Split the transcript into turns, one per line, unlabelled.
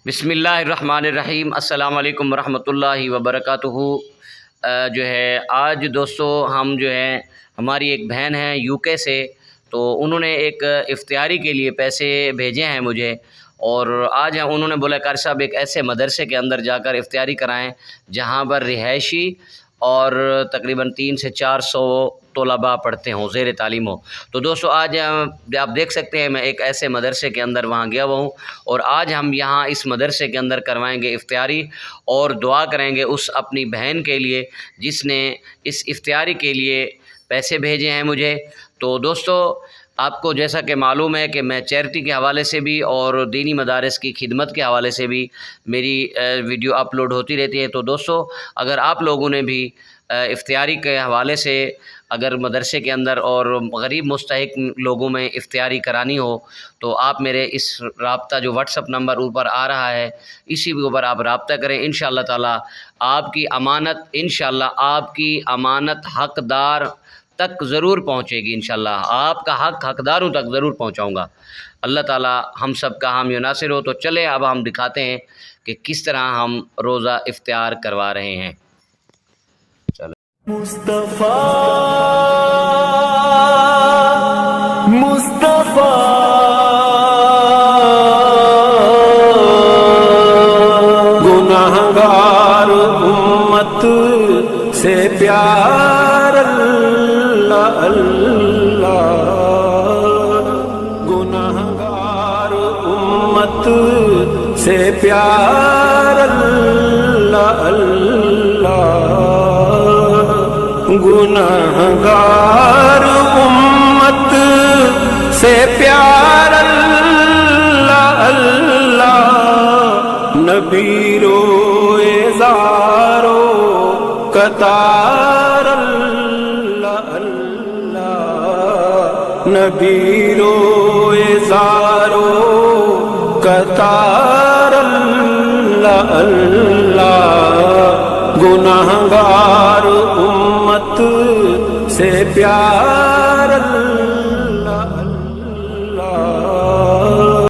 बिस्मिल्लाहिर्रहमानिर्रहीम। अस्सलाम वालेकुम रहमतुल्लाहि वबरकातुहू। जो है आज दोस्तों हम जो है हमारी एक बहन है यूके से, तो उन्होंने एक इफ्तियारी के लिए पैसे भेजे हैं मुझे, और आज उन्होंने बोला कार साहब एक ऐसे मदरसे के अंदर जाकर इफ्तियारी कराएं जहां पर रिहायशी और तकरीबन 300 से 400 तलबा पढ़ते हों, ज़ेर तालीम हो। तो दोस्तों आज आप देख सकते हैं मैं एक ऐसे मदरसे के अंदर वहाँ गया हुआ हूँ, और आज हम यहाँ इस मदरसे के अंदर करवाएंगे इफ्तियारी और दुआ करेंगे उस अपनी बहन के लिए जिसने इस इफ्तियारी के लिए पैसे भेजे हैं मुझे। तो दोस्तों आपको जैसा कि मालूम है कि मैं चैरिटी के हवाले से भी और दीनी मदारिस की खिदमत के हवाले से भी मेरी वीडियो अपलोड होती रहती है। तो दोस्तों अगर आप लोगों ने भी इफ्तियारी के हवाले से अगर मदरसे के अंदर और गरीब मुस्तहिक लोगों में इफ्तियारी करानी हो तो आप मेरे इस राब्ता जो व्हाट्सअप नंबर ऊपर आ रहा है इसी के ऊपर आप राब्ता करें। इंशाअल्लाह ताला आपकी अमानत हक़दार तक ज़रूर पहुँचेगी। इंशाअल्लाह आपका हक़ हक़दारों तक ज़रूर पहुँचाऊँगा। अल्लाह ताला हम सब का हामी नासिर हो। तो चले अब हम दिखाते हैं कि किस तरह हम रोज़ा इफ्तियार करवा रहे हैं।
मुस्तफा मुस्तफा गुनाहगार उम्मत से प्यार अल्लाह अल्लाह, गुनाहगार उम्मत से प्यार अल्लाह अल्लाह, गुनाहगार उम्मत से प्यार अल्लाह अल्लाह, नबी रोए ज़ारो कतार अल्लाह अल्लाह, नबी रोए ज़ारो कतार अल्लाह अल्लाह, गुनाहगार उम्मत से प्यार